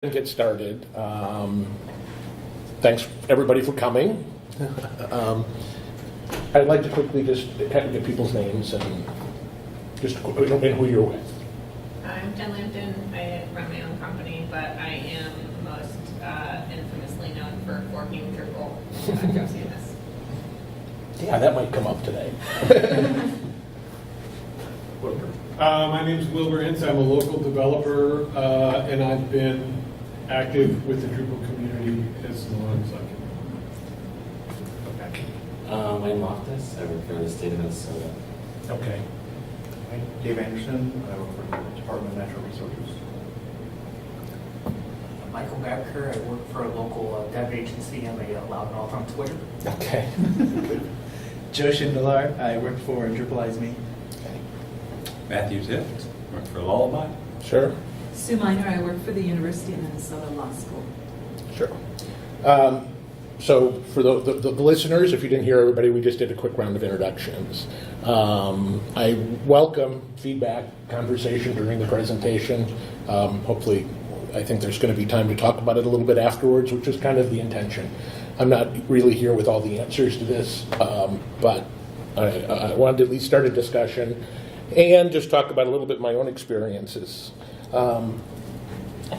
Get started. Thanks everybody for coming. I'd like to quickly just get people's names and just and who you're with. I'm Jen Lampton. I run my own company, but I am most infamously known for forking Drupal at GoCMS. Yeah, that might come up today. My name is Wilbur Ince. I'm a local developer, and I've been active with the Drupal community as long as I can. I'm Loftus. I work for the state of Minnesota. Okay. Hi, Dave Anderson. I work for the Department of Natural Resources. Michael Becker. I work for a local dev agency. I'm a loudmouth on Twitter. Okay. Joe Schindler. I work for Drupalize Me. Matthew Tift, work for Lullaby. Sure. Sue Miner, I work for the University of Minnesota Law School. Sure. So for the listeners, if you didn't hear everybody, we just did a quick round of introductions. I welcome feedback, conversation during the presentation. Hopefully, I think there's going to be time to talk about it a little bit afterwards, which is kind of the intention. I'm not really here with all the answers to this, but I wanted to at least start a discussion and just talk about a little bit my own experiences. A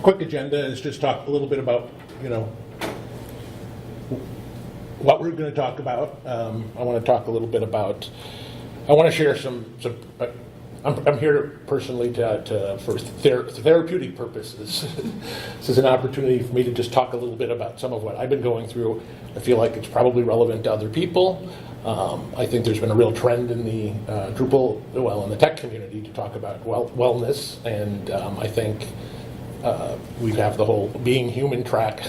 quick agenda is just talk a little bit about, what we're going to talk about. I want to talk a little bit about, I want to share some I'm here personally for therapeutic purposes. This is an opportunity for me to just talk a little bit about some of what I've been going through. I feel like it's probably relevant to other people. I think there's been a real trend in the Drupal, in the tech community to talk about wellness, and I think we have the whole being human track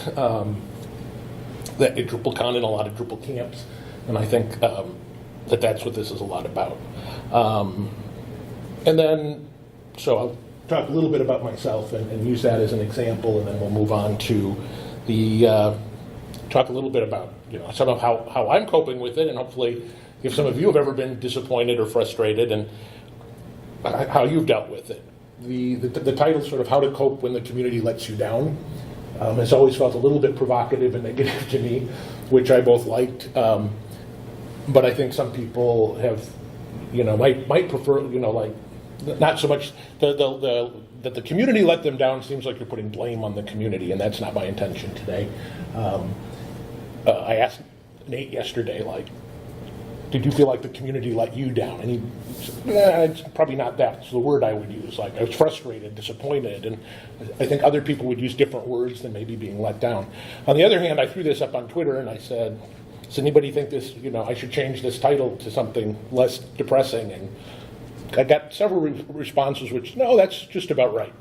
that at DrupalCon and a lot of Drupal camps, and I think that's what this is a lot about. And then, so I'll talk a little bit about myself and use that as an example, and then we'll move on to the talk a little bit about some of how I'm coping with it, and hopefully if some of you have ever been disappointed or frustrated and how you've dealt with it. The title sort of how to cope when the community lets you down has always felt a little bit provocative and negative to me, which I both liked, but I think some people have might prefer not so much that the community let them down. Seems like you're putting blame on the community, and that's not my intention today. I asked Nate yesterday, did you feel like the community let you down? And he said, it's probably not that. It's the word I would use. I was frustrated, disappointed, and I think other people would use different words than maybe being let down. On the other hand, I threw this up on Twitter and I said, does anybody think this, I should change this title to something less depressing? And I got several responses which, no, that's just about right.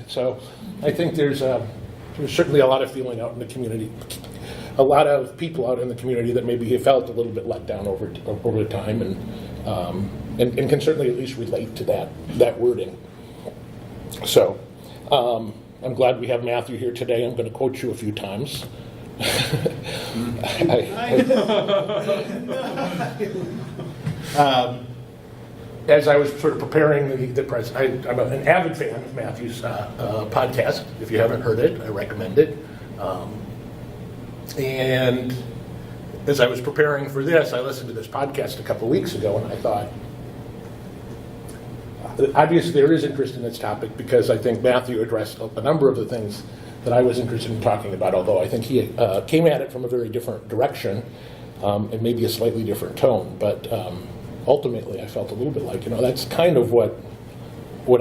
So I think there's certainly a lot of feeling out in the community. A lot of people out in the community that maybe have felt a little bit let down over time, and can certainly at least relate to that wording. So I'm glad we have Matthew here today. I'm going to quote you a few times. As I was sort of preparing the present, I'm an avid fan of Matthew's podcast. If you haven't heard it, I recommend it. And as I was preparing for this, I listened to this podcast a couple weeks ago, and I thought, obviously there is interest in this topic because I think Matthew addressed a number of the things that I was interested in talking about, although I think he came at it from a very different direction and maybe a slightly different tone. But ultimately I felt a little bit like, that's kind of what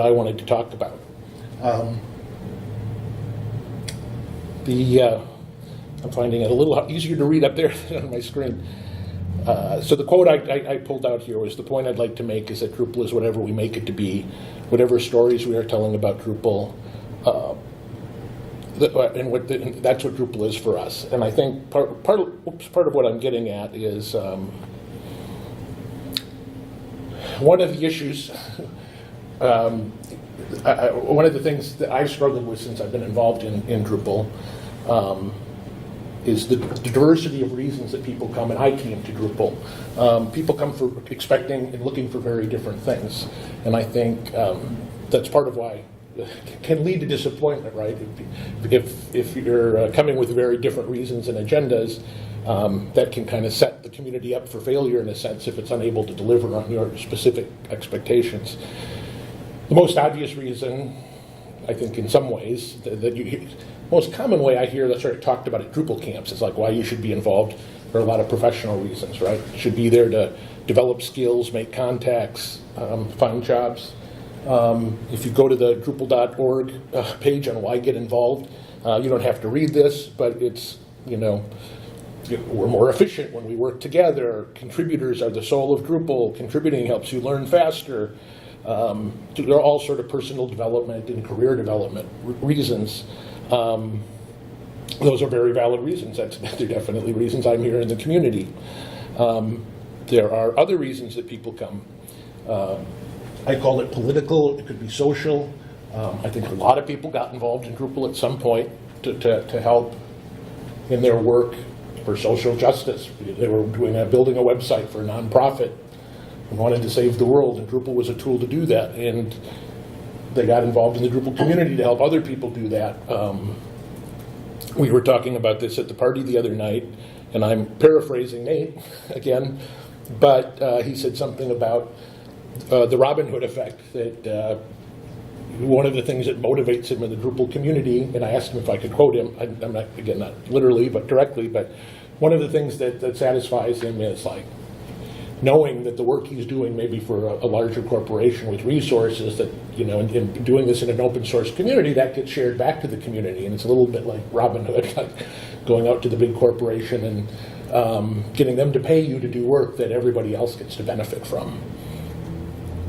I wanted to talk about. I'm finding it a little easier to read up there than on my screen. So the quote I pulled out here was, the point I'd like to make is that Drupal is whatever we make it to be, whatever stories we are telling about Drupal, and that's what Drupal is for us. And I think part of what I'm getting at is one of the issues, one of the things that I've struggled with since I've been involved in Drupal is the diversity of reasons that people come, and I came to Drupal. People come for expecting and looking for very different things, and I think that's part of why can lead to disappointment, right? If you're coming with very different reasons and agendas, that can kind of set the community up for failure in a sense if it's unable to deliver on your specific expectations. The most obvious reason, I think in some ways, most common way I hear that's sort of talked about at Drupal camps is like why you should be involved for a lot of professional reasons, right? You should be there to develop skills, make contacts, find jobs. If you go to the Drupal.org page on why get involved, you don't have to read this, but it's, we're more efficient when we work together. Contributors are the soul of Drupal. Contributing helps you learn faster. There are all sort of personal development and career development reasons. Those are very valid reasons. They're definitely reasons I'm here in the community. There are other reasons that people come. I call it political. It could be social. I think a lot of people got involved in Drupal at some point to help in their work for social justice. They were building a website for a nonprofit and wanted to save the world, and Drupal was a tool to do that. And they got involved in the Drupal community to help other people do that. We were talking about this at the party the other night, and I'm paraphrasing Nate again, but he said something about the Robin Hood effect, that one of the things that motivates him in the Drupal community, and I asked him if I could quote him, I'm not, again, not literally, but directly, but one of the things that satisfies him is like knowing that the work he's doing maybe for a larger corporation with resources that, and doing this in an open source community, that gets shared back to the community. And it's a little bit like Robin Hood, like going out to the big corporation and getting them to pay you to do work that everybody else gets to benefit from.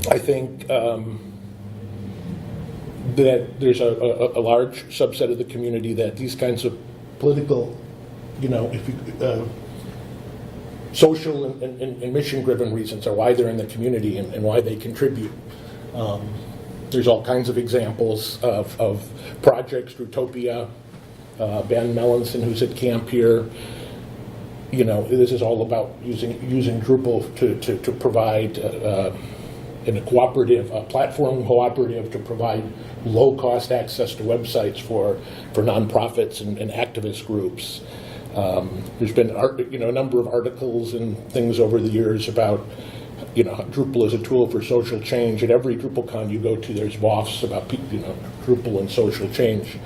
I think that there's a large subset of the community that these kinds of political, social and mission-driven reasons are why they're in the community and why they contribute. There's all kinds of examples of projects, Drutopia, Ben Mellinson, who's at camp here. This is all about using Drupal to provide in a cooperative, a platform cooperative to provide low-cost access to websites for nonprofits and activist groups. There's been a number of articles and things over the years about Drupal as a tool for social change. At every DrupalCon you go to, there's WAFs about Drupal and social change.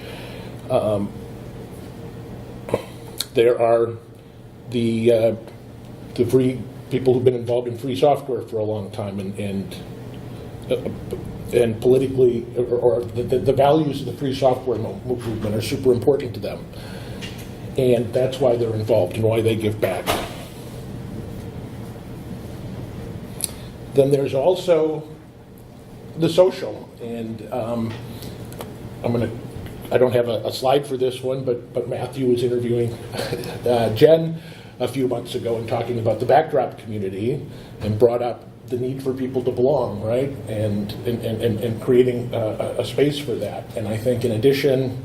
There are the free people who've been involved in free software for a long time and politically, or the values of the free software movement are super important to them. And that's why they're involved and why they give back. Then there's also the social, and I don't have a slide for this one, but Matthew was interviewing Jen a few months ago and talking about the backdrop community and brought up the need for people to belong, right? And creating a space for that. And I think in addition,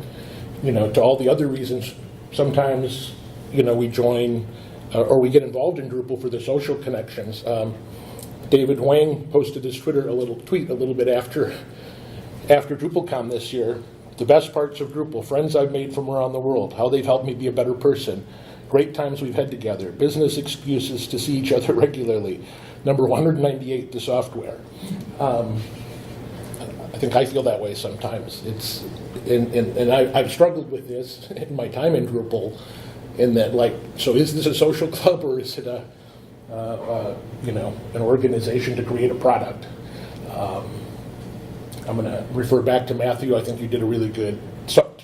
to all the other reasons, sometimes, we join or we get involved in Drupal for the social connections. David Wang posted his tweet a little bit after DrupalCon this year. The best parts of Drupal, friends I've made from around the world, how they've helped me be a better person, great times we've had together, business excuses to see each other regularly. Number 198, the software. I think I feel that way sometimes. And I've struggled with this in my time in Drupal, in that, so is this a social club or is it an organization to create a product? I'm going to refer back to Matthew. I think you did a really good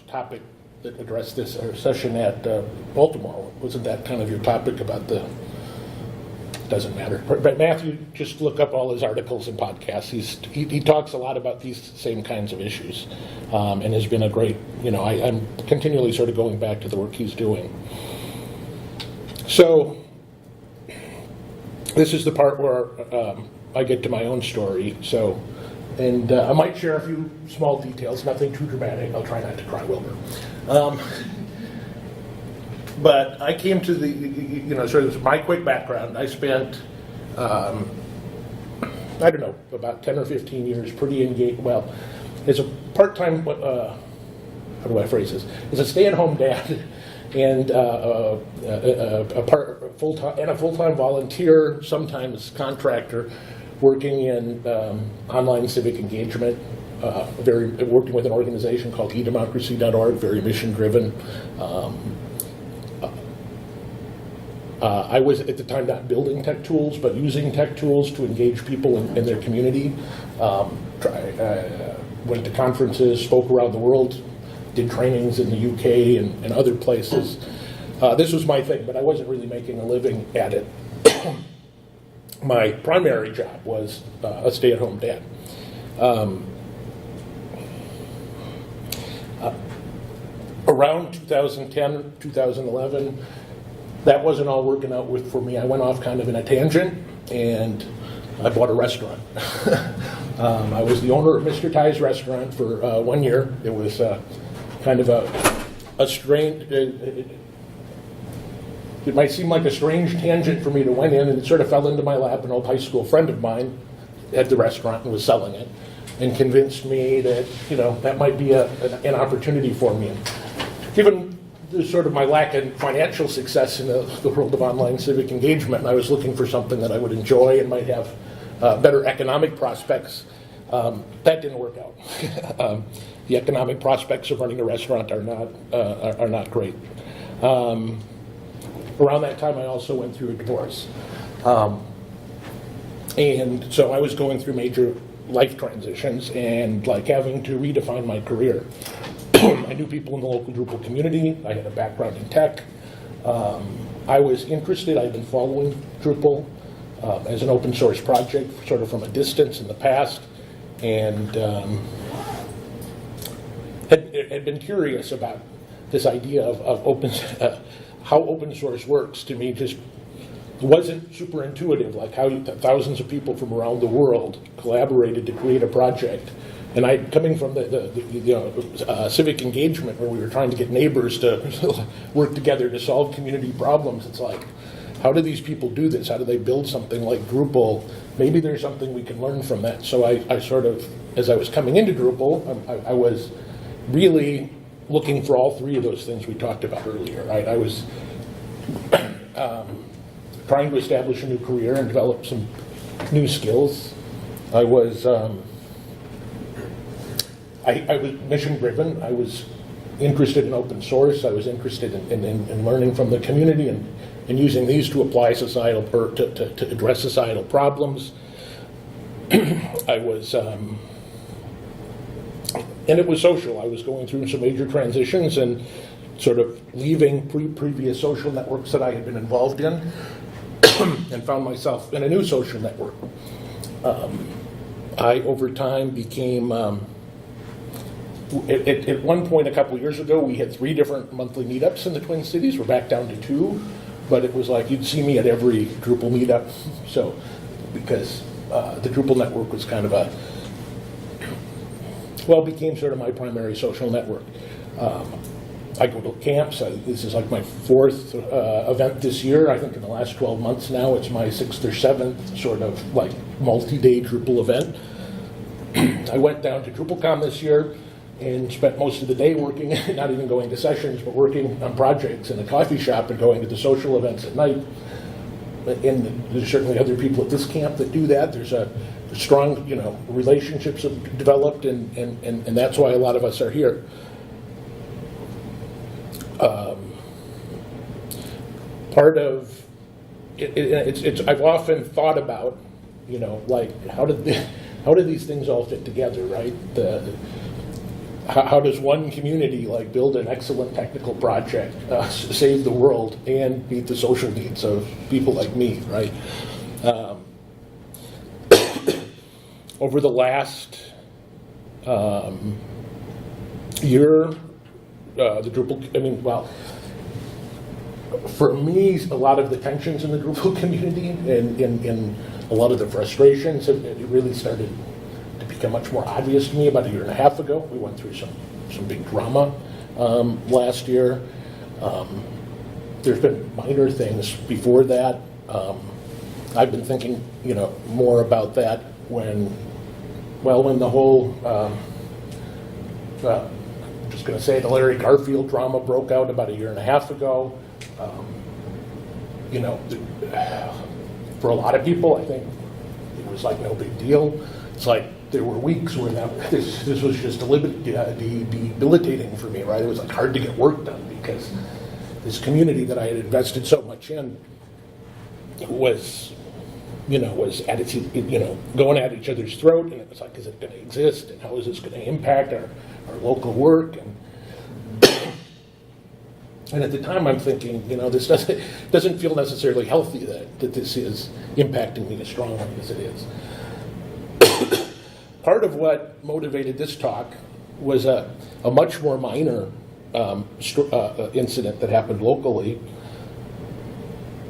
topic that addressed this session at Baltimore. Wasn't that kind of your topic about the? Doesn't matter. But Matthew, just look up all his articles and podcasts. He talks a lot about these same kinds of issues, and has been a great. I'm continually sort of going back to the work he's doing. So this is the part where I get to my own story. So. And I might share a few small details, nothing too dramatic. I'll try not to cry, Wilbur. But I came to the, sort of my quick background. I spent, about 10 or 15 years pretty engaged, as a part-time, how do I phrase this? As a stay-at-home dad and a full-time volunteer, sometimes contractor, working in online civic engagement, working with an organization called edemocracy.org, very mission-driven. I was at the time not building tech tools, but using tech tools to engage people in their community. Went to conferences, spoke around the world, did trainings in the UK and other places. This was my thing, but I wasn't really making a living at it. My primary job was a stay-at-home dad. Around 2010, 2011, that wasn't all working out for me. I went off kind of in a tangent, and I bought a restaurant. I was the owner of Mr. Ty's restaurant for 1 year. It was kind of a strange, it might seem like a strange tangent for me to went in, and it sort of fell into my lap. An old high school friend of mine had the restaurant and was selling it, and convinced me that, that might be an opportunity for me. And given the sort of my lack in financial success in the world of online civic engagement, and I was looking for something that I would enjoy and might have better economic prospects. That didn't work out. The economic prospects of running a restaurant are not great. Around that time, I also went through a divorce, and so I was going through major life transitions and having to redefine my career. I knew people in the local Drupal community. I had a background in tech. I was interested. I'd been following Drupal as an open source project sort of from a distance in the past, and had been curious about this idea of open, how open source works. To me, just wasn't super intuitive, like how thousands of people from around the world collaborated to create a project. And coming from the civic engagement, where we were trying to get neighbors to work together to solve community problems, it's like, how do these people do this? How do they build something like Drupal? Maybe there's something we can learn from that. So I sort of, as I was coming into Drupal, I was really looking for all three of those things we talked about earlier. Right? I was trying to establish a new career and develop some new skills. I was mission driven. I was interested in open source. I was interested in learning from the community and using these to apply societal to address societal problems. I was, and it was social. I was going through some major transitions and sort of leaving previous social networks that I had been involved in, and found myself in a new social network. I, over time, became, at one point a couple years ago, we had 3 different monthly meetups in the Twin Cities. We're back down to 2, but it was like you'd see me at every Drupal meetup. So, because the Drupal network was kind of became sort of my primary social network. I go to camps. This is like my 4th event this year. I think in the last 12 months now, it's my 6th or 7th sort of like multi-day Drupal event. I went down to DrupalCon this year and spent most of the day working, not even going to sessions, but working on projects in a coffee shop and going to the social events at night. And there's certainly other people at this camp that do that. There's a strong, relationships have developed, and that's why a lot of us are here. Part of it's I've often thought about, like how do these things all fit together, right? How does one community build an excellent technical project, save the world, and meet the social needs of people like me, right? Over the last year, the Drupal, for me, a lot of the tensions in the Drupal community and a lot of the frustrations, it really started to become much more obvious to me about a year and a half ago. We went through some big drama last year. There's been minor things before that. I've been thinking, I'm just going to say the Larry Garfield drama broke out about 1.5 years ago. You know, for a lot of people, I think it was like no big deal. It's like there were weeks when this was just debilitating for me, right? It was like hard to get work done because this community that I had invested so much in was at its, going at each other's throat, and it was like, is it going to exist, and how is this going to impact our local work? And at the time, I'm thinking, this doesn't feel necessarily healthy that this is impacting me as strongly as it is. Part of what motivated this talk was a much more minor incident that happened locally.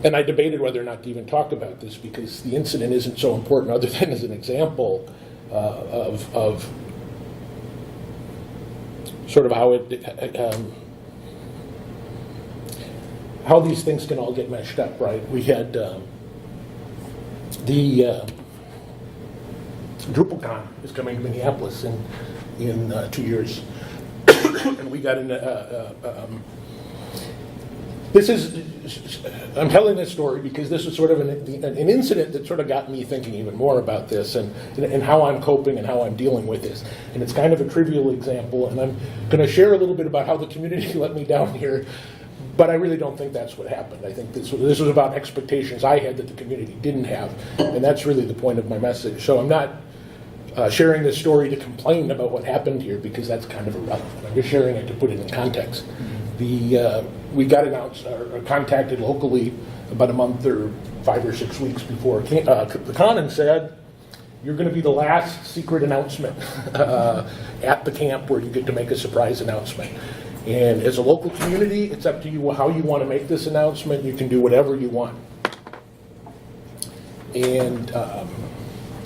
And I debated whether or not to even talk about this because the incident isn't so important other than as an example of sort of how these things can all get meshed up, right? We had the DrupalCon is coming to Minneapolis in 2 years. And we got in I'm telling this story because this is sort of an incident that sort of got me thinking even more about this and how I'm coping and how I'm dealing with this. And it's kind of a trivial example, and I'm going to share a little bit about how the community let me down here, but I really don't think that's what happened. I think this was about expectations I had that the community didn't have, and that's really the point of my message. So I'm not sharing this story to complain about what happened here because that's kind of irrelevant. I'm just sharing it to put it in context. We got announced or contacted locally about a month or 5 or 6 weeks before the con and said, you're going to be the last secret announcement at the camp where you get to make a surprise announcement. And as a local community, it's up to you how you want to make this announcement. You can do whatever you want. And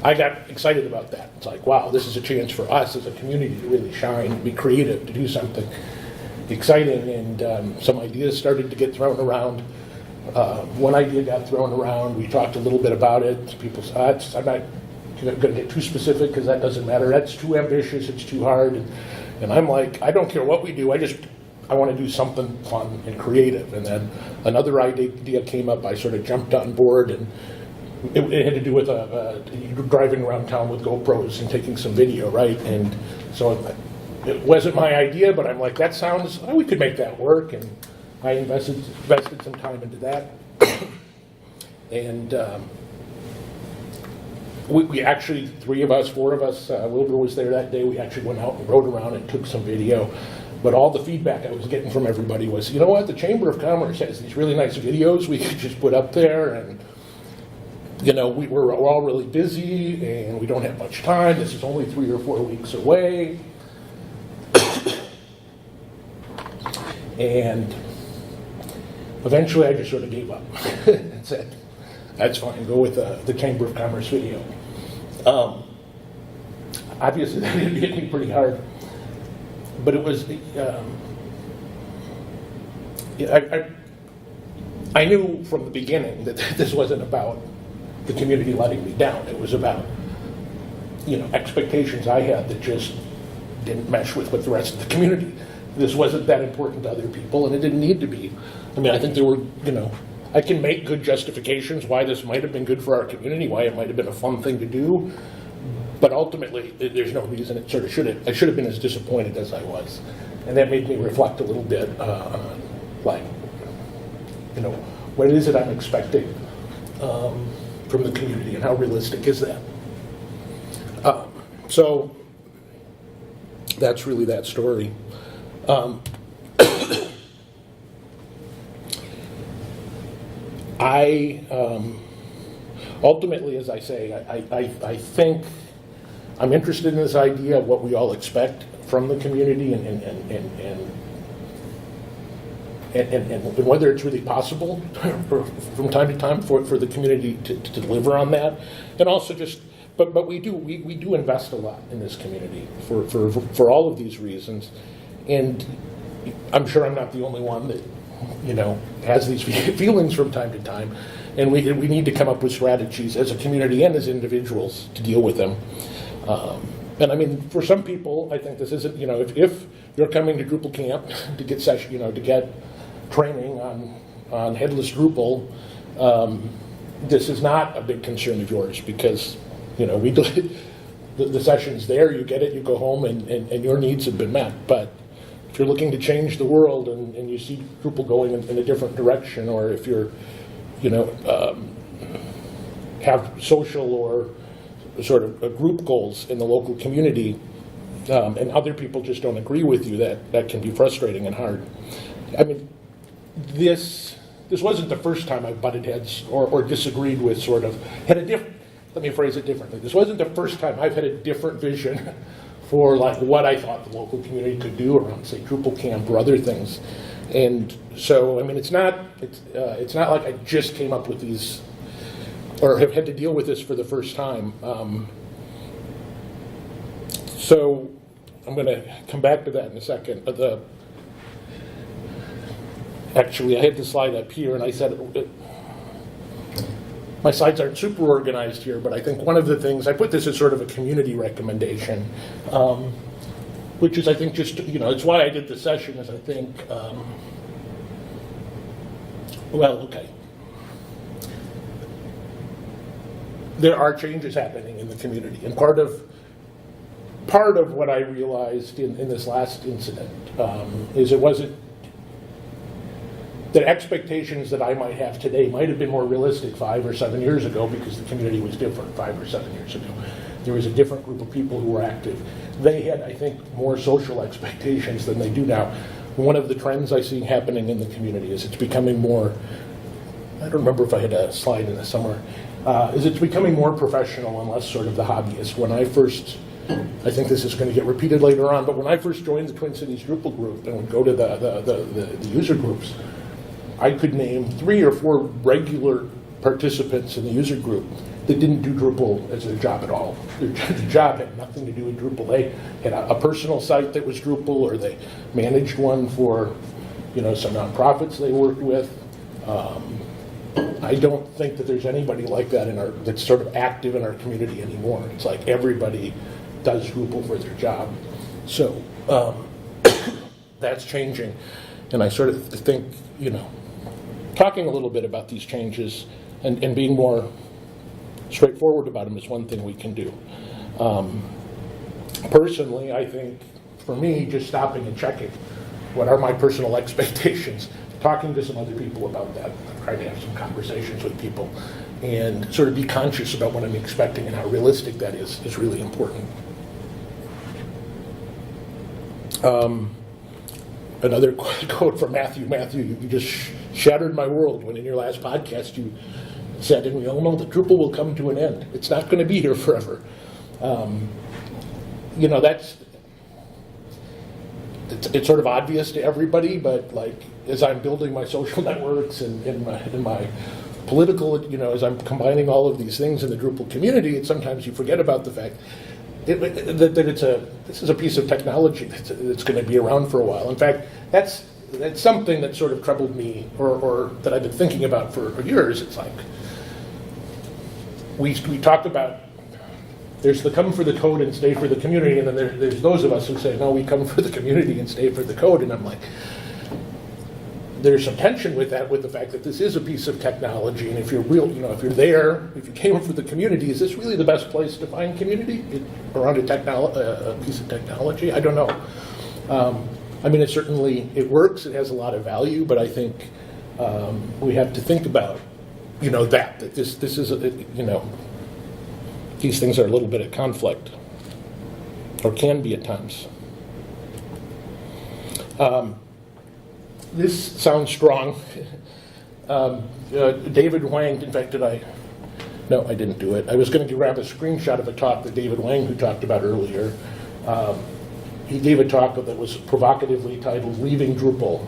I got excited about that. It's like, wow, this is a chance for us as a community to really shine, be creative, to do something exciting. And some ideas started to get thrown around. One idea got thrown around. We talked a little bit about it. People said, I'm not going to get too specific because that doesn't matter. That's too ambitious. It's too hard. And I'm like, I don't care what we do. I want to do something fun and creative. And then another idea came up. I sort of jumped on board, and it had to do with driving around town with GoPros and taking some video, right? And so it wasn't my idea, but I'm like, that sounds, we could make that work. And I invested some time into that. And we actually, 3 of us, 4 of us, Wilbur was there that day. We actually went out and rode around and took some video. But all the feedback I was getting from everybody was, you know what, the Chamber of Commerce has these really nice videos we could just put up there. And, we're all really busy and we don't have much time. This is only 3 or 4 weeks away. And eventually I just sort of gave up and said, that's fine, go with the Chamber of Commerce video. Obviously that hit me pretty hard, but it was, I knew from the beginning that this wasn't about the community letting me down. It was about, expectations I had that just didn't mesh with what the rest of the community. This wasn't that important to other people, and it didn't need to be. I mean, I think there were, I can make good justifications why this might have been good for our community, why it might have been a fun thing to do, but ultimately, there's no reason it sort of shouldn't. I should have been as disappointed as I was, and that made me reflect a little bit on, what is it I'm expecting from the community, and how realistic is that? So that's really that story. I ultimately, as I say, I think I'm interested in this idea of what we all expect from the community and whether it's really possible from time to time for the community to deliver on that, and also just. But we do invest a lot in this community for all of these reasons, and I'm sure I'm not the only one that has these feelings from time to time, and we need to come up with strategies as a community and as individuals to deal with them. And I mean, for some people, I think this isn't, if you're coming to Drupal camp to get session, to get training on headless Drupal, this is not a big concern of yours because, we do the session's there, you get it, you go home, and your needs have been met. But if you're looking to change the world and you see Drupal going in a different direction, or if you're, have social or sort of group goals in the local community, and other people just don't agree with you, that can be frustrating and hard. I mean, this wasn't the first time I've butted heads or disagreed with let me phrase it differently. This wasn't the first time I've had a different vision for what I thought the local community could do around, say, Drupal camp or other things. And so, I mean, it's not like I just came up with these or have had to deal with this for the first time. So I'm going to come back to that in a second. Actually, I had the slide up here, and I said my slides aren't super organized here, but I think one of the things, I put this as sort of a community recommendation, which is, I think, just, it's why I did the session, is I think, there are changes happening in the community, and part of what I realized in this last incident is it wasn't that expectations that I might have today might have been more realistic 5 or 7 years ago because the community was different 5 or 7 years ago. There was a different group of people who were active. They had, I think, more social expectations than they do now. One of the trends I see happening in the community is it's becoming more, I don't remember if I had a slide in this somewhere, is it's becoming more professional and less sort of the hobbyist. I think this is going to get repeated later on, but when I first joined the Twin Cities Drupal group and would go to the user groups, I could name 3 or 4 regular participants in the user group that didn't do Drupal as their job at all. Their job had nothing to do with Drupal. They had a personal site that was Drupal, or they managed one for, some nonprofits they worked with. I don't think that there's anybody like that that's sort of active in our community anymore. It's like everybody does Drupal for their job. So that's changing. And I sort of think, talking a little bit about these changes and being more straightforward about them is one thing we can do. Personally, I think, for me, just stopping and checking what are my personal expectations, talking to some other people about that, trying to have some conversations with people, and sort of be conscious about what I'm expecting and how realistic that is really important. Another quote from Matthew. Matthew, you just shattered my world when in your last podcast you said, and we all know that Drupal will come to an end. It's not going to be here forever. It's sort of obvious to everybody, but as I'm building my social networks and in my political, as I'm combining all of these things in the Drupal community, sometimes you forget about the fact that this is a piece of technology that's going to be around for a while. In fact, that's something that sort of troubled me, or that I've been thinking about for years. It's like we talk about there's the come for the code and stay for the community, and then there's those of us who say, no, we come for the community and stay for the code. And I'm like, there's some tension with that, with the fact that this is a piece of technology, and if you're if you're there, if you came for the community, is this really the best place to find community around a piece of technology? I don't know. I mean, it works. It has a lot of value, but I think we have to think about, that this is these things are a little bit at conflict, or can be at times. This sounds strong. David Wang, in fact, no, I didn't do it. I was going to grab a screenshot of a talk that David Wang, who talked about earlier, he gave a talk that was provocatively titled Leaving Drupal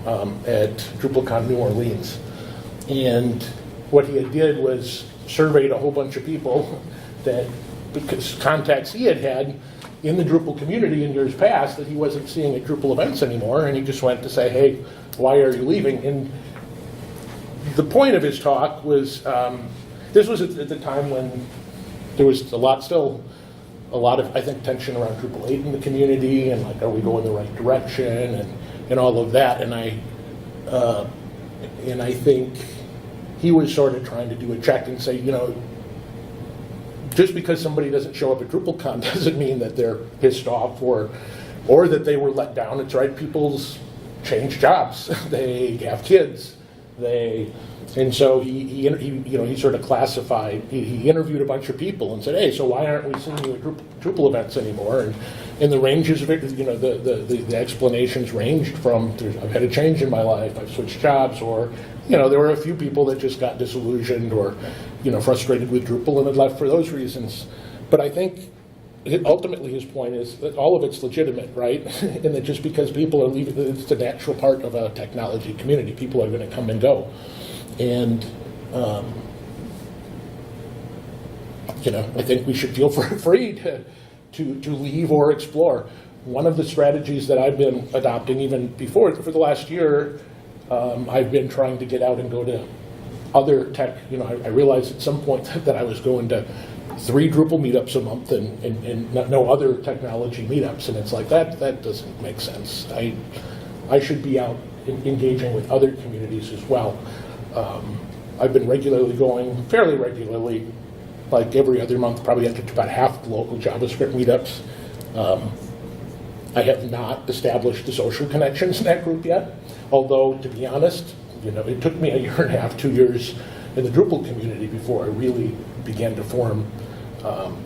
at DrupalCon New Orleans. And what he did was surveyed a whole bunch of people because contacts he had in the Drupal community in years past that he wasn't seeing at Drupal events anymore, and he just went to say, hey, why are you leaving? And the point of his talk was, this was at the time when there was a lot still a lot of, I think, tension around Drupal 8 in the community, and like, are we going the right direction, and all of that. And I think he was sort of trying to do a check and say, just because somebody doesn't show up at DrupalCon doesn't mean that they're pissed off or that they were let down. It's right, people's change jobs, they have kids, and so he sort of classified. He interviewed a bunch of people and said, "Hey, so why aren't we seeing you at Drupal events anymore?" And the ranges of it, the explanations ranged from, "I've had a change in my life, I've switched jobs," or there were a few people that just got disillusioned or frustrated with Drupal and had left for those reasons. But I think ultimately his point is that all of it's legitimate, right? And that just because people are leaving, it's a natural part of a technology community. People are going to come and go. And, I think we should feel free to leave or explore. One of the strategies that I've been adopting even before, for the last year, I've been trying to get out and go to other tech. I realized at some point that I was going to 3 Drupal meetups a month and no other technology meetups, and it's like that doesn't make sense. I should be out engaging with other communities as well. I've been fairly regularly, like every other month, probably up to about half the local JavaScript meetups. I have not established the social connections in that group yet, although, to be honest, it took me a year and a half, 2 years in the Drupal community before I really began to form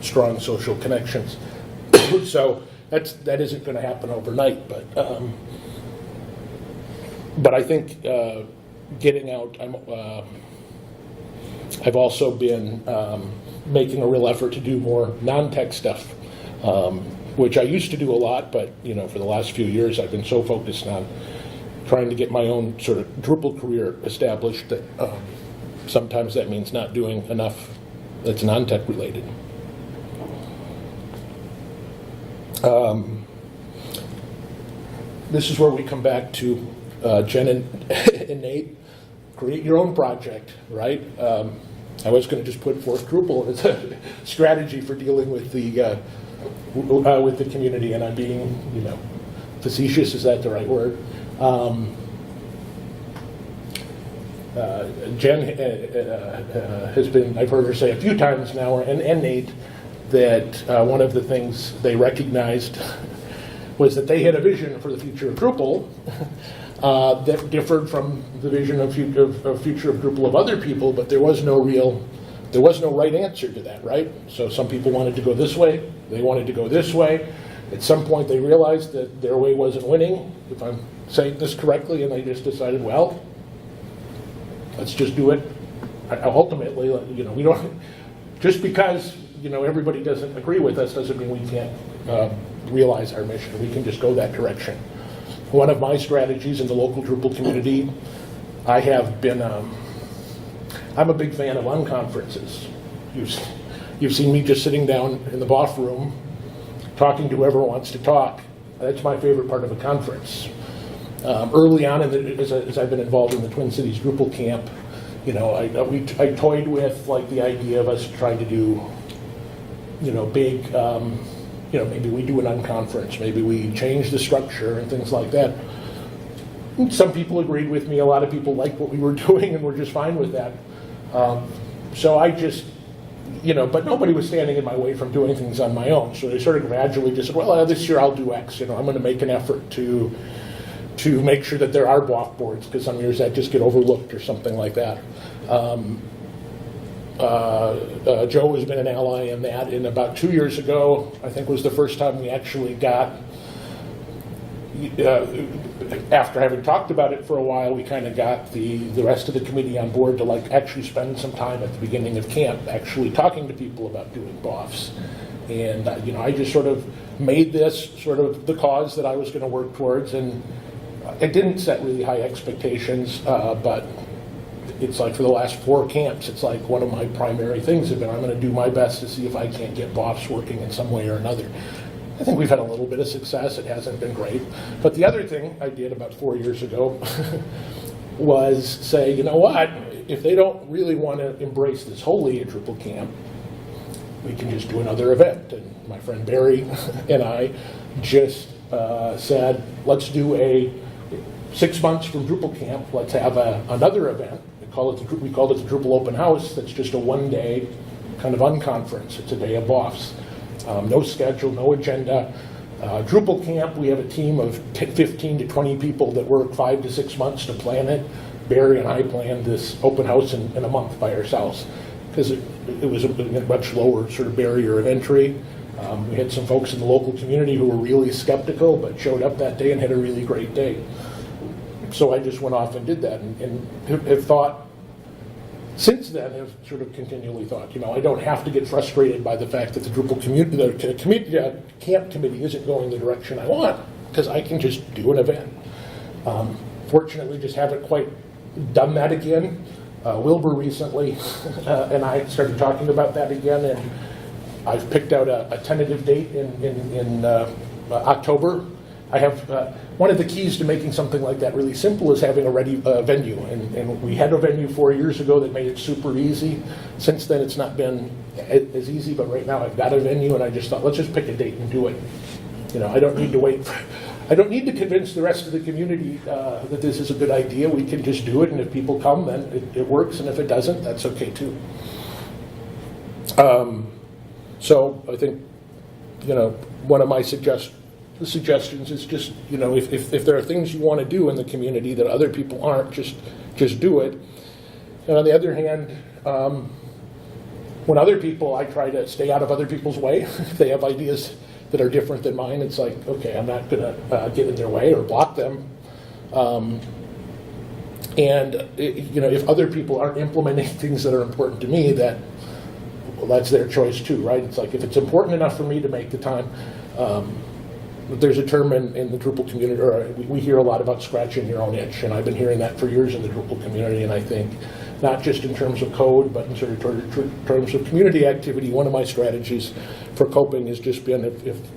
strong social connections. So that isn't going to happen overnight, but I think getting out, I've also been making a real effort to do more non-tech stuff, which I used to do a lot, but for the last few years I've been so focused on trying to get my own sort of Drupal career established that sometimes that means not doing enough that's non-tech related. This is where we come back to Jen and Nate. Create your own project, right? I was going to just put forth Drupal as a strategy for dealing with the community, and I'm being, facetious. Is that the right word? Jen has been, I've heard her say a few times now, and Nate, that one of the things they recognized was that they had a vision for the future of Drupal that differed from the vision of future of Drupal of other people, but there was no right answer to that, right? So some people wanted to go this way, they wanted to go this way. At some point they realized that their way wasn't winning, if I'm saying this correctly, and they just decided, well, let's just do it. Ultimately, we don't, just because, everybody doesn't agree with us doesn't mean we can't realize our mission. We can just go that direction. One of my strategies in the local Drupal community, I have been, I'm a big fan of unconferences. You've seen me just sitting down in the BOF room talking to whoever wants to talk. That's my favorite part of a conference. Early on, as I've been involved in the Twin Cities Drupal camp, I toyed with like the idea of us trying to do, big, maybe we do an unconference, maybe we change the structure and things like that. Some people agreed with me. A lot of people liked what we were doing and were just fine with that. So I just, but nobody was standing in my way from doing things on my own. So they sort of gradually just said, well, this year I'll do X. I'm going to make an effort to make sure that there are BOF boards, because some years that just get overlooked or something like that. Joe has been an ally in that. And about 2 years ago, I think was the first time we actually got, after having talked about it for a while, we kind of got the rest of the committee on board to actually spend some time at the beginning of camp actually talking to people about doing BOFs. And I just sort of made this sort of the cause that I was going to work towards, and I didn't set really high expectations, but it's like for the last 4 camps, it's like one of my primary things have been, I'm going to do my best to see if I can't get BOFs working in some way or another. I think we've had a little bit of success. It hasn't been great. But the other thing I did about 4 years ago was say, you know what, if they don't really want to embrace this wholly at Drupal camp, we can just do another event. And my friend Barry and I just said, let's do a 6 months from Drupal Camp, let's have another event. We called it the Drupal Open House. That's just a one-day kind of unconference. It's a day of BOFs. No schedule, no agenda. Drupal Camp, we have a team of 15 to 20 people that work 5 to 6 months to plan it. Barry and I planned this open house in a month by ourselves because it was a much lower sort of barrier of entry. We had some folks in the local community who were really skeptical but showed up that day and had a really great day. So I just went off and did that and have thought, since then, have sort of continually thought, I don't have to get frustrated by the fact that the Drupal camp committee isn't going the direction I want, because I can just do an event. Fortunately, just haven't quite done that again. Wilbur recently and I started talking about that again, and I've picked out a tentative date in October. I have one of the keys to making something like that really simple is having a ready venue, and we had a venue 4 years ago that made it super easy. Since then, it's not been as easy, but right now I've got a venue, and I just thought, let's just pick a date and do it. I don't need to wait. I don't need to convince the rest of the community that this is a good idea. We can just do it, and if people come, then it works, and if it doesn't, that's okay too. So I think, one of my suggestions is just, if there are things you want to do in the community that other people aren't, just do it. And on the other hand, when other people, I try to stay out of other people's way. If they have ideas that are different than mine, it's like, okay, I'm not going to get in their way or block them. If other people aren't implementing things that are important to me, that's their choice too, right? It's like, if it's important enough for me to make the time, there's a term in the Drupal community, or we hear a lot about scratching your own itch, and I've been hearing that for years in the Drupal community, and I think not just in terms of code, but in sort of terms of community activity, one of my strategies for coping has just been,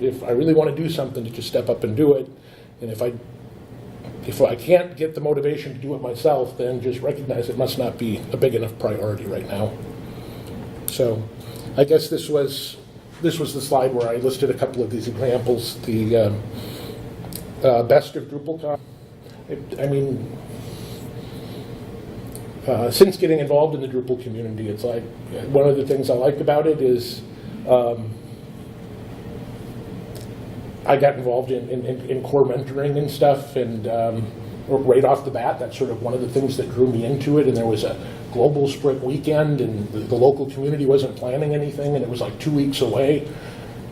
if I really want to do something, to just step up and do it, and if I can't get the motivation to do it myself, then just recognize it must not be a big enough priority right now. So I guess this was the slide where I listed a couple of these examples. The best of DrupalCon. Since getting involved in the Drupal community, it's like, one of the things I like about it is I got involved in core mentoring and stuff, and right off the bat, that's sort of one of the things that drew me into it. And there was a global sprint weekend, and the local community wasn't planning anything, and it was like 2 weeks away.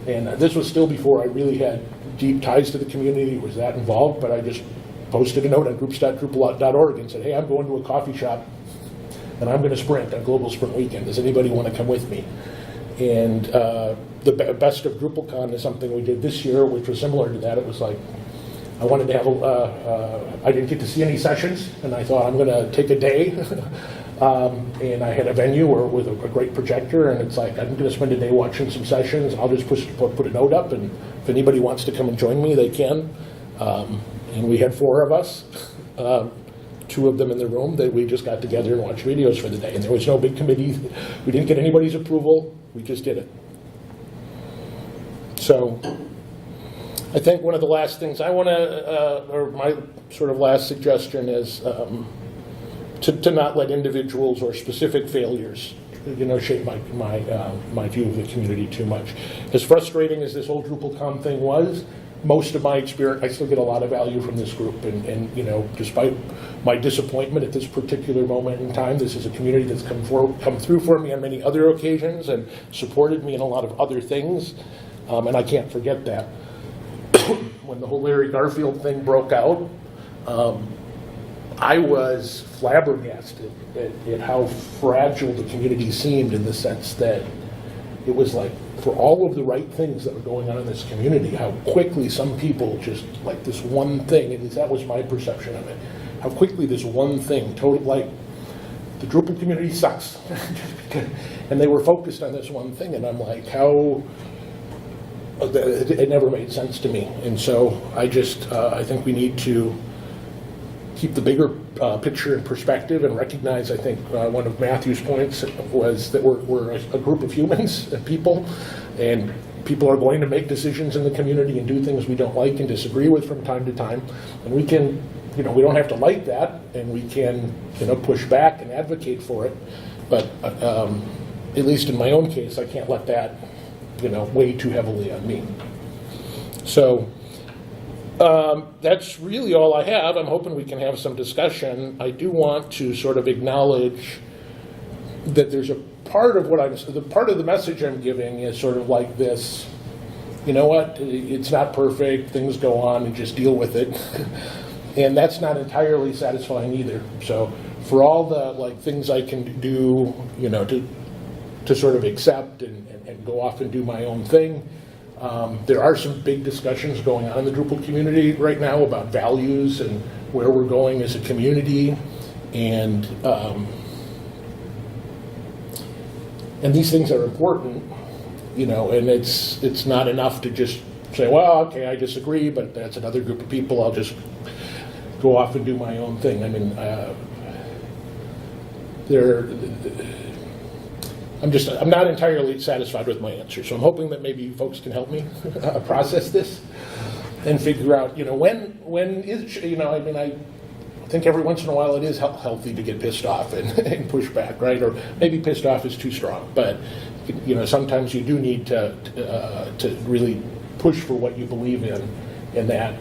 And this was still before I really had deep ties to the community, was that involved, but I just posted a note on groups.drupal.org and said, hey, I'm going to a coffee shop, and I'm going to sprint on Global Sprint Weekend. Does anybody want to come with me? And the best of DrupalCon is something we did this year, which was similar to that. It was like, I wanted to have I didn't get to see any sessions, and I thought I'm going to take a day. And I had a venue with a great projector, and it's like, I'm going to spend a day watching some sessions. I'll just put a note up, and if anybody wants to come and join me, they can. And we had 4 of us, 2 of them in the room, that we just got together and watched videos for the day. And there was no big committee. We didn't get anybody's approval. We just did it. So I think one of the last things I want to, or my sort of last suggestion is to not let individuals or specific failures, shape my view of the community too much. As frustrating as this whole DrupalCon thing was, most of my experience, I still get a lot of value from this group, and despite my disappointment at this particular moment in time, this is a community that's come through for me on many other occasions and supported me in a lot of other things, and I can't forget that. When the whole Larry Garfield thing broke out, I was flabbergasted at how fragile the community seemed, in the sense that it was like, for all of the right things that were going on in this community, how quickly some people just, like this one thing, at least that was my perception of it, how quickly this one thing, like, the Drupal community sucks. And they were focused on this one thing, and I'm like, how, it never made sense to me. And so I think we need to keep the bigger picture in perspective and recognize, I think, one of Matthew's points was that we're a group of humans and people are going to make decisions in the community and do things we don't like and disagree with from time to time. And we can, we don't have to like that, and we can, push back and advocate for it. But at least in my own case, I can't let that, weigh too heavily on me. So that's really all I have. I'm hoping we can have some discussion. I do want to sort of acknowledge that there's a part of the message I'm giving is sort of like this, you know what, it's not perfect, things go on, and just deal with it. And that's not entirely satisfying either. So for all the things I can do, to sort of accept and go off and do my own thing, there are some big discussions going on in the Drupal community right now about values and where we're going as a community, and these things are important, and it's not enough to just say, well, okay, I disagree, but that's another group of people, I'll just go off and do my own thing. I mean, I'm not entirely satisfied with my answer, so I'm hoping that maybe you folks can help me process this and figure out, when is, I think every once in a while it is healthy to get pissed off and push back, right? Or maybe pissed off is too strong, but sometimes you do need to really push for what you believe in, and that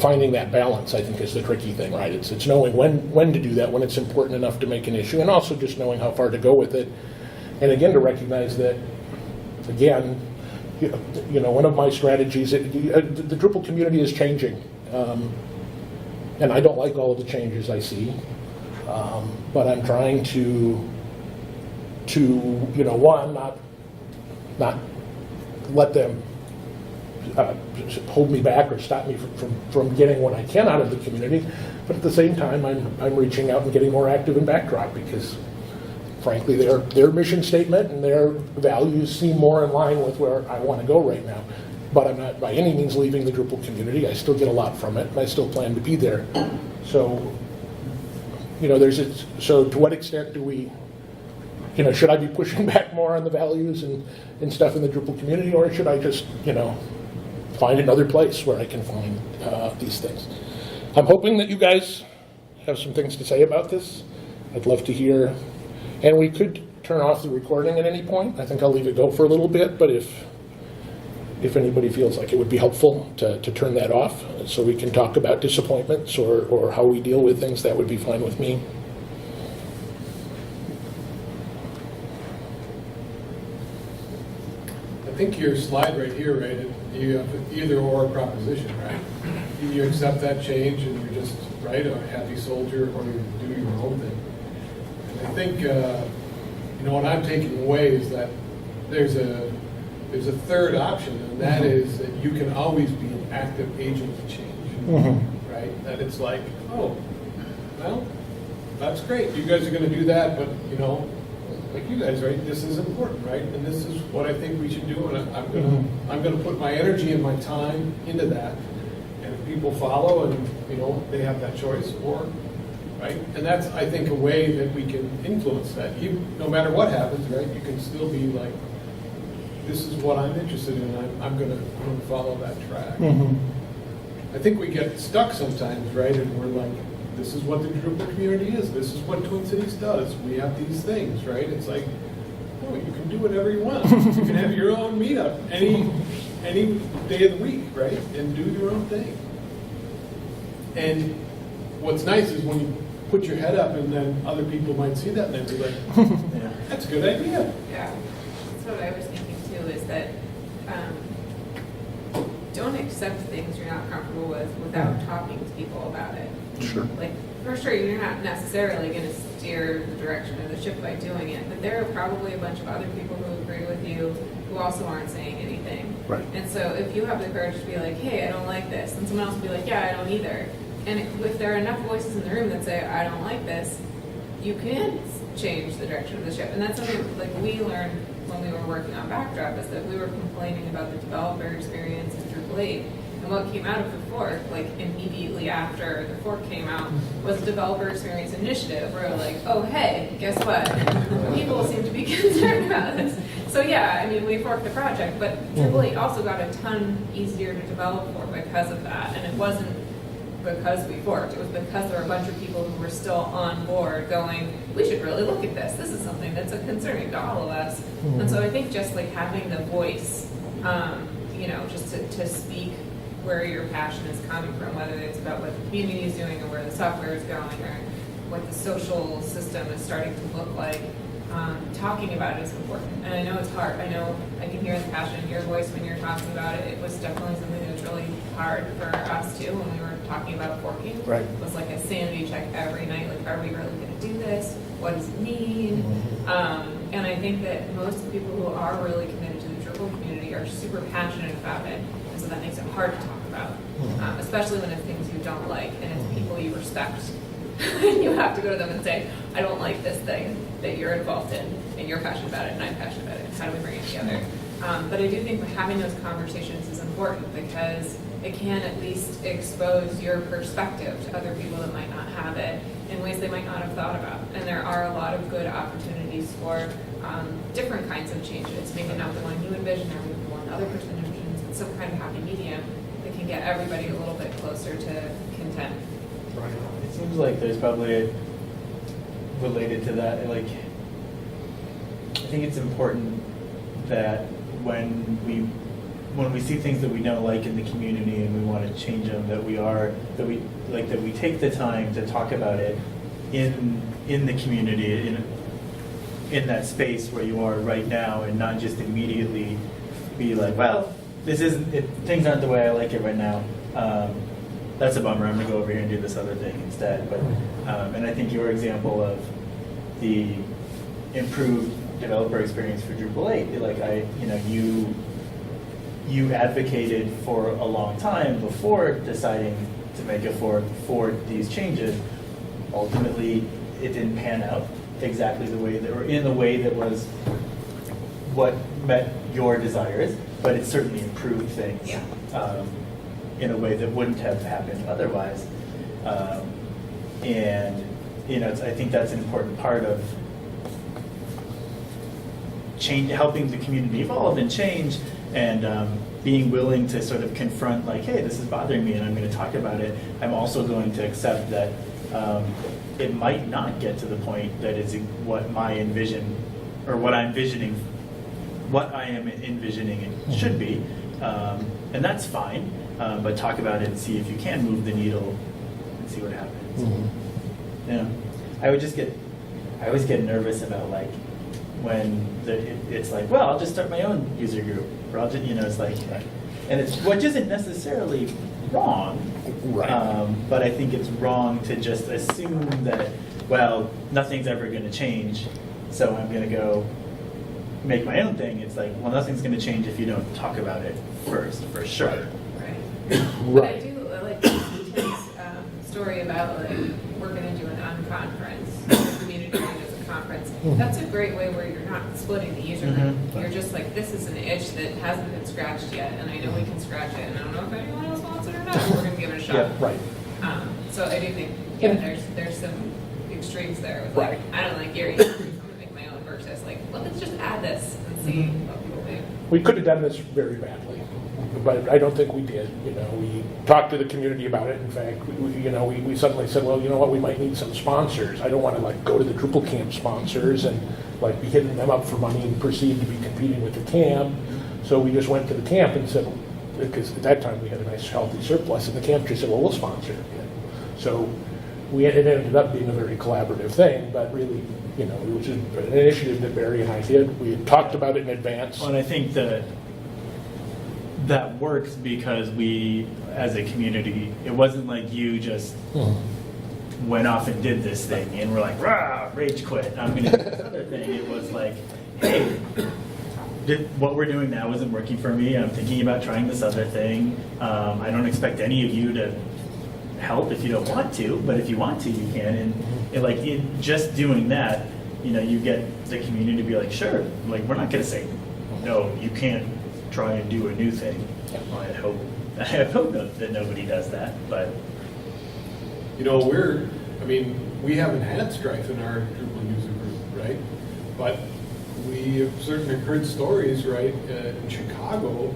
finding that balance, I think, is the tricky thing, right? It's knowing when to do that, when it's important enough to make an issue, and also just knowing how far to go with it, and again to recognize that, again, one of my strategies, the Drupal community is changing. And I don't like all of the changes I see, but I'm trying to one, not let them hold me back or stop me from getting what I can out of the community, but at the same time, I'm reaching out and getting more active in Backdrop because, frankly, their mission statement and their values seem more in line with where I want to go right now. But I'm not by any means leaving the Drupal community. I still get a lot from it, and I still plan to be there. So, so to what extent do we, should I be pushing back more on the values and stuff in the Drupal community, or should I just, find another place where I can find these things? I'm hoping that you guys have some things to say about this. I'd love to hear, and we could turn off the recording at any point. I think I'll leave it go for a little bit, but if anybody feels like it would be helpful to turn that off so we can talk about disappointments or how we deal with things, that would be fine with me. I think your slide right here, right, you have either or proposition, right? You accept that change and you're just, right, a happy soldier, or you do your own thing. And I think, what I'm taking away is that there's a third option, and that is that you can always be an active agent of change, right? That it's like, oh, well, that's great. You guys are going to do that, but, like you guys, right? This is important, right? And this is what I think we should do, and I'm going to put my energy and my time into that. And if people follow, and they have that choice, or right, and that's, I think, a way that we can influence that. No matter what happens, right? You can still be like, this is what I'm interested in. I'm going to follow that track. I think we get stuck sometimes, right? And we're like, this is what the Drupal community is. This is what Twin Cities does. We have these things, right? It's like, oh, you can do whatever you want. You can have your own meetup any day of the week, right? And do your own thing. And what's nice is when you put your head up, and then other people might see that, and they'd be like, that's a good idea. Yeah, that's what I was thinking too, is that don't accept things you're not comfortable with without talking to people about it. Sure. Like, for sure, you're not necessarily going to steer the direction of the ship by doing it, but there are probably a bunch of other people who agree with you who also aren't saying anything. Right. And so if you have the courage to be like, hey, I don't like this, and someone else will be like, yeah, I don't either. And if there are enough voices in the room that say, I don't like this, you can change the direction of the ship. And that's something like we learned when we were working on Backdrop, is that we were complaining about the developer experience in Drupal 8. And And what came out of the fork, like immediately after the fork came out, was a developer experience initiative where like, oh hey, guess what? People seem to be concerned about this. So yeah, I mean, we forked the project, but Drupal 8 also got a ton easier to develop for because of that. And it wasn't because we forked, it was because there were a bunch of people who were still on board going, we should really look at this. This is something that's concerning to all of us. And so I think just like having the voice, you know, just to speak where your passion is coming from, whether it's about what the community is doing or where the software is going or what the social system is starting to look like, talking about it is important. And I know it's hard. I know I can hear the passion in your voice when you're talking about it. It was definitely something that was really hard for us too when we were talking about forking. Right. It was like a sanity check every night. Like, are we really going to do this? What does it mean? And I think that most of the people who are really committed to the Drupal community are super passionate about it. And so that makes it hard to talk about, especially when it's things you don't like and it's people you respect. And you have to go to them and say, I don't like this thing that you're involved in, and you're passionate about it, and I'm passionate about it. How do we bring it together? But I do think that having those conversations is important because it can at least expose your perspective to other people that might not have it in ways they might not have thought about. And there are a lot of good opportunities for different kinds of changes, maybe not the one you envision or maybe the one the other person envisions, but some kind of happy medium that can get everybody a little bit closer to content. It seems like there's probably related to that, like, I think it's important that when we see things that we don't like in the community and we want to change them, that we take the time to talk about it in the community, in that space where you are right now, and not just immediately be like, well, things aren't the way I like it right now. That's a bummer. I'm gonna go over here and do this other thing instead. But and I think your example of the improved developer experience for Drupal 8, like you advocated for a long time before deciding to make a fork for these changes. Ultimately, it didn't pan out exactly the way that, or in the way that was what met your desires, but it certainly improved things. Yeah. In a way that wouldn't have happened otherwise. And I think that's an important part of helping the community evolve and change, and being willing to sort of confront, like, hey, this is bothering me and I'm going to talk about it. I'm also going to accept that it might not get to the point that is what I am envisioning it should be, and that's fine. But talk about it and see if you can move the needle and see what happens. Yeah, I always get nervous about like when it's like, well, I'll just start my own user group, or I'll just, it's like, and it's which isn't necessarily wrong, Right. But I think it's wrong to just assume that, well, nothing's ever going to change, so I'm going to go make my own thing. It's like, well, nothing's going to change if you don't talk about it first, for sure. But I do like Tim's story about like we're going to do an unconference, the community doing as a conference. That's a great way where you're not splitting the user group. You're just like, this is an itch that hasn't been scratched yet, and I know we can scratch it, and I don't know if anyone else wants it or not. But we're going to give it a shot. Yeah, right. So I do think there's some extremes there. With like, Right. I don't like your user group, I'm going to make my own versus like, let's just add this and see what people think. We could have done this very badly, but I don't think we did. We talked to the community about it. In fact, we suddenly said, well, you know what, we might need some sponsors. I don't want to like go to the Drupal camp sponsors and like be hitting them up for money and perceived to be competing with the camp. So we just went to the camp and said, because at that time we had a nice healthy surplus, and the camp just said, well, we'll sponsor it. So it ended up being a very collaborative thing, but really, it was just an initiative that Barry and I did. We had talked about it in advance. Well, and I think that works because we, as a community, it wasn't like you just went off and did this thing and we're like, rah, rage quit, I'm going to do this other thing. It was like, hey, what we're doing now isn't working for me. I'm thinking about trying this other thing. I don't expect any of you to help if you don't want to, but if you want to, you can. And just doing that, you get the community to be like, sure, like we're not going to say, no, you can't try and do a new thing. Well, I hope I hope that nobody does that, but You know, we haven't had strife in our Drupal user group, right? But we have certainly heard stories, right, in Chicago.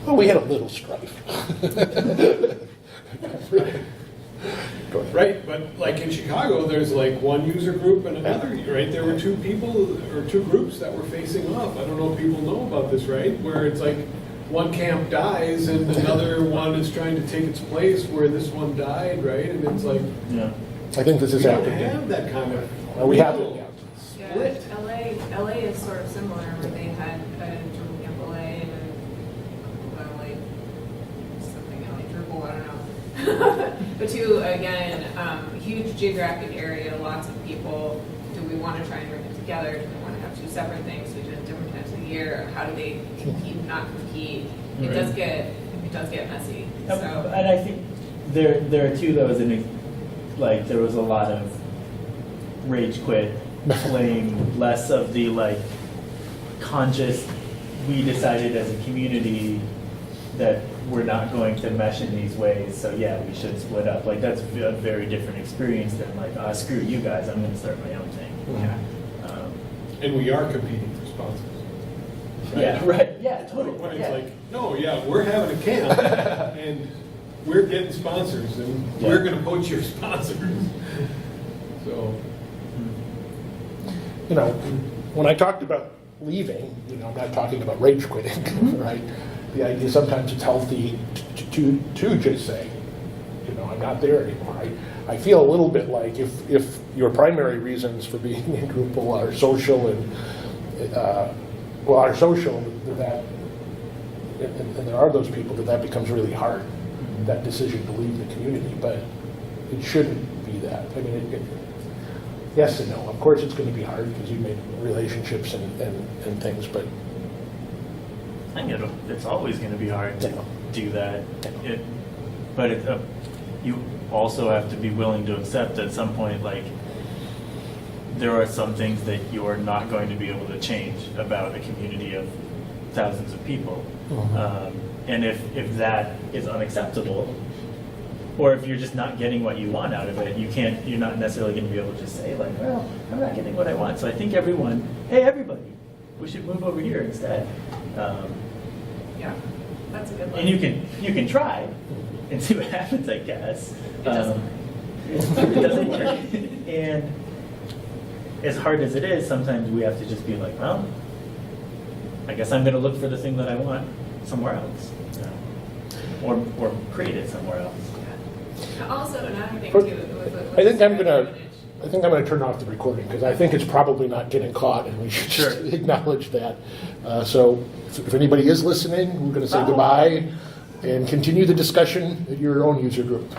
Well, we had a little strife. Right, but like in Chicago, there's like one user group and another, right? There were two people or two groups that were facing off. I don't know if people know about this, right? Where it's like one camp dies and another one is trying to take its place where this one died, right? And it's like, yeah. I think this we is don't happening. have that kind of. Well, we have it. Yeah, LA is sort of similar, where they had a Drupal camp LA and LA something LA Drupal, I don't know. But two, again, huge geographic area, lots of people. Do we want to try and bring them together? Do we want to have two separate things? Do we do it different times of the year? How do they compete, not compete? It Right. does get messy. So. And I think there are two that was like there was a lot of rage quit, playing less of the like conscious. We decided as a community that we're not going to mesh in these ways, so yeah, we should split up. Like that's a very different experience than like, screw you guys, I'm going to start my own thing. Yeah. And we are competing for sponsors. Yeah, right. Yeah, totally. When it's Yeah. like, no, yeah, we're having a camp and we're getting sponsors and Yeah. we're going to poach your sponsors. So, You know, when I talked about leaving, you know, I'm not talking about rage quitting, right? The idea sometimes it's healthy to just say, you know, I'm not there anymore. I feel a little bit like if your primary reasons for being in Drupal are social and that and there are those people that becomes really hard, that decision to leave the community, but it shouldn't be that. I mean, yes and no. Of course it's going to be hard because you make relationships and things, but I think it's always going to be hard to Yeah. do that. But you also have to be willing to accept at some point, like, there are some things that you are not going to be able to change about a community of thousands of people. And if that is unacceptable, or if you're just not getting what you want out of it, you're not necessarily going to be able to just say, like, well, I'm not getting what I want. So I think everybody, we should move over here instead. Yeah, that's a good one. And you can try and see what happens, I guess. It doesn't It doesn't work. And as hard as it is, sometimes we have to just be like, well, I guess I'm going to look for the thing that I want somewhere else, or create it somewhere else. Also, another thing too. I think I'm gonna turn off the recording because I think it's probably not getting caught, and we should just acknowledge that. So, if anybody is listening, we're going to say goodbye and continue the discussion at your own user group.